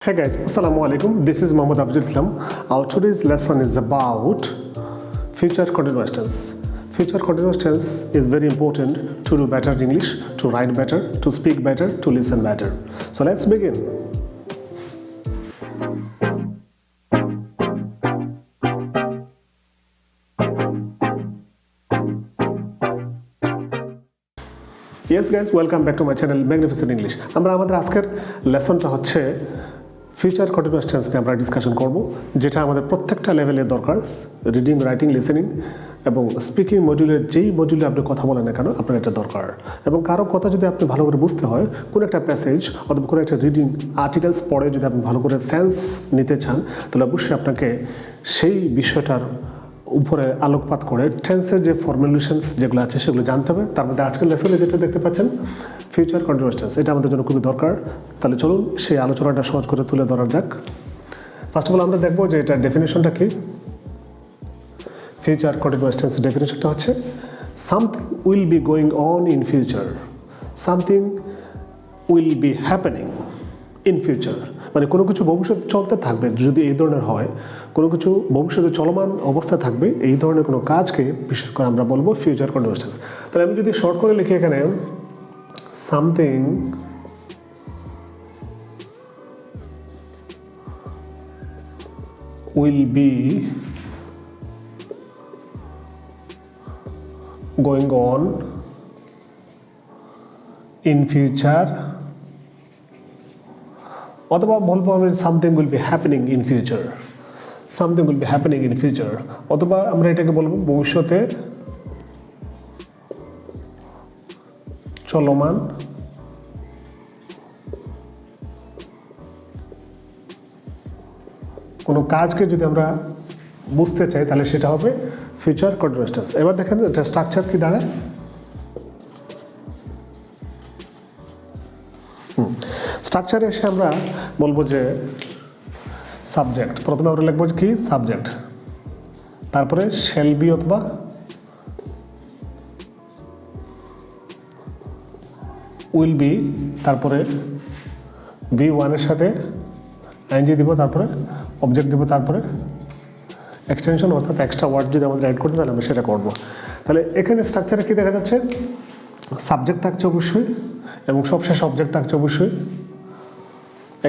Hey guys, Assalamu alaikum. This is Muhammad Hafizul. Our today's lesson is about future continuous tense. Future continuous tense is very important to do better English, to write better, to speak better, to listen better. So let's begin. Yes guys, welcome back to my channel Magnificent English. আমরা আমাদের আজকের লেসনটা হচ্ছে future continuous tense নিয়ে আমরা discussion করব, যেটা আমাদের প্রত্যেকটা লেভেলে দরকার। রিডিং, রাইটিং, লিসেনিং এবং স্পিকিং মডিউলের যেই মডিউলে আপনি কথা বলেন না কেন আপনার এটা দরকার। এবং কারো কথা যদি আপনি ভালো করে বুঝতে হয়, কোনো একটা প্যাসেজ অথবা কোনো একটা রিডিং আর্টিকেলস পড়ে যদি আপনি ভালো করে সেন্স নিতে চান, তাহলে অবশ্যই আপনাকে সেই বিষয়টার উপরে আলোকপাত করে টেন্সের যে ফর্মুলেশনস যেগুলো আছে সেগুলো জানতে হবে। তার মধ্যে আজকের লেসনে যেটা দেখতে পাচ্ছেন ফিউচার কন্টিনিউয়াস টেন্স, এটা আমাদের জন্য খুবই দরকার। তাহলে চলুন সেই আলোচনাটা সহজ করে তুলে ধরা যাক। ফার্স্ট অফ অল আমরা দেখবো যে এটা ডেফিনেশনটা কি। ফিউচার কন্টিনিউয়াস টেন্স ডেফিনেশনটা হচ্ছে something will be going on in future, something will be happening in future. মানে কোনো কিছু ভবিষ্যৎ চলতে থাকবে, যদি এই ধরনের হয়, কোনো কিছু ভবিষ্যতে চলমান অবস্থায় থাকবে, এই ধরনের কোনো কাজকে বিশেষ করে আমরা বলবো ফিউচার কন্টিনিউয়াস টেন্স। তাহলে আমি যদি শর্ট করে লিখি এখানে something will be going on in future, অথবা বলবো আমি something will be happening in future, something will be happening in future, অথবা আমরা এটাকে বলবো ভবিষ্যতে চলমান কোনো কাজকে যদি আমরা বুঝতে চাই তাহলে সেটা হবে ফিউচার কন্টিনিউয়াস টেন্স। এবার দেখেন এটা স্ট্রাকচার কি দাঁড়ায়। স্ট্রাকচারে এসে আমরা বলবো যে সাবজেক্ট, প্রথমে আমরা লিখবো কি সাবজেক্ট, তারপরে শ্যাল বি অথবা উইল বি, তারপরে বি ওয়ানের সাথে আইএনজি দিব, তারপরে অবজেক্ট দিব, তারপরে এক্সটেনশন অর্থাৎ এক্সট্রা ওয়ার্ড যদি আমাদের অ্যাড করতে তাহলে আমরা সেটা করবো। তাহলে এখানে স্ট্রাকচারে কি দেখা যাচ্ছে, সাবজেক্ট থাকছে অবশ্যই এবং সবশেষে অবজেক্ট থাকছে অবশ্যই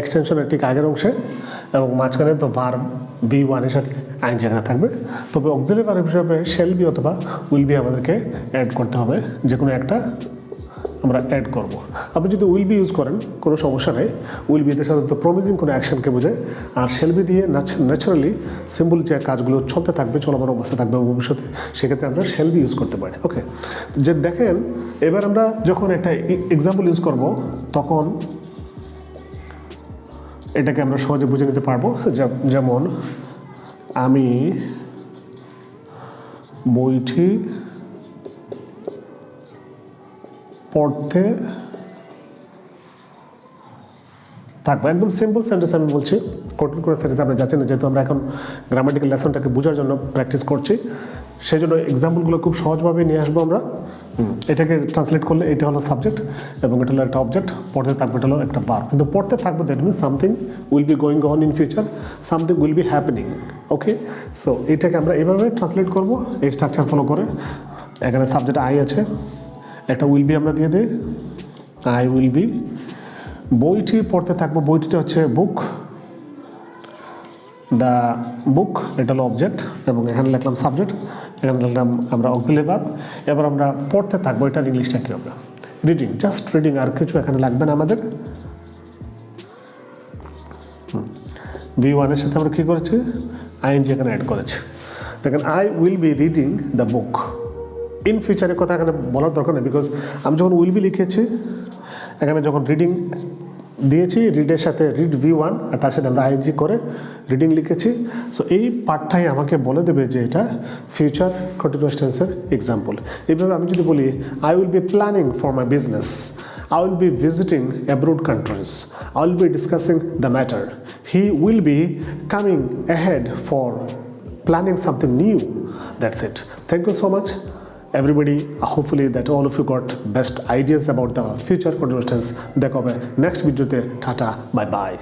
এক্সটেনশনের ঠিক আগের অংশে, এবং মাঝখানে তো ভার্ব বি ওয়ানের সাথে আইএনজি এখানে থাকবে। তবে অক্সিলারি ভার্ব হিসেবে শ্যাল বি অথবা উইল বি আমাদেরকে অ্যাড করতে হবে, যে কোনো একটা আমরা অ্যাড করব। আপনি যদি উইল বি ইউজ করেন কোনো সমস্যা নেই, উইল বিতে সাধারণত প্রমিজিং কোনো অ্যাকশনকে বোঝায়, আর শ্যাল বি দিয়ে ন্যাচারালি সিম্পল যে কাজগুলো চলতে থাকবে, চলমান অবস্থা থাকবে ভবিষ্যতে, সেক্ষেত্রে আমরা শ্যাল বি ইউজ করতে পারি। ওকে, যে দেখেন এবার আমরা যখন একটা এক্সাম্পল ইউজ করব তখন এটাকে আমরা সহজে বুঝে নিতে পারবো। যেমন আমি বইটি পড়তে থাকবো। একদম সিম্পল সেন্টেন্স আমি বলছি, কঠিন করে সেন্টেন্স আমরা যাচ্ছি না, যেহেতু আমরা এখন গ্রামাটিক্যাল লেসনটাকে বোঝার জন্য প্র্যাকটিস করছি, সেই জন্য এক্সাম্পলগুলো খুব সহজভাবে নিয়ে আসবো আমরা। এটাকে ট্রান্সলেট করলে এটা হলো সাবজেক্ট এবং এটা হলো একটা অবজেক্ট, পড়তে থাকবে এটা হলো একটা ভার্ব। কিন্তু পড়তে থাকবে that means something will be going on in future, something will be happening. Okay, so এটাকে আমরা এইভাবে ট্রান্সলেট করবো এই স্ট্রাকচার ফলো করে। এখানে সাবজেক্ট আই আছে, একটা উইল বি আমরা দিয়ে দিই, আই উইল বি। বইটি পড়তে থাকবো, বইটিটা হচ্ছে বুক, দ্য বুক এটা হলো অবজেক্ট, এবং এখানে লিখলাম সাবজেক্ট, এখানে লিখলাম আমরা অক্সিলারি ভার্ব। এবার আমরা পড়তে থাকবো, এটার ইংলিশটা কী হবে, রিডিং, জাস্ট রিডিং, আর কিছু এখানে লাগবে না আমাদের। বি ওয়ানের সাথে আমরা কী করেছি, আইএনজি এখানে অ্যাড করেছি। দেখেন I will be reading the book. In ফিউচারের কথা এখানে বলার দরকার নেই, বিকজ আমি যখন উইল বি লিখেছি, এখানে যখন রিডিং দিয়েছি, রিডের সাথে রিড ভি ওয়ান আর তার সাথে আমরা আইএনজি করে রিডিং লিখেছি। সো এই পার্টটাই আমাকে বলে দেবে যে এটা ফিউচার কন্টিনিউয়াস টেন্সের এক্সাম্পল। এইভাবে আমি যদি বলি I will B planning for my business, I will be visiting abroad countries, I will be discussing the matter, he will be coming ahead for planning something new. That's it. Thank you so much. everybody. Hopefully that all of you got best ideas about the future continuous tense. দেখা হবে next video তে. Tata, bye bye.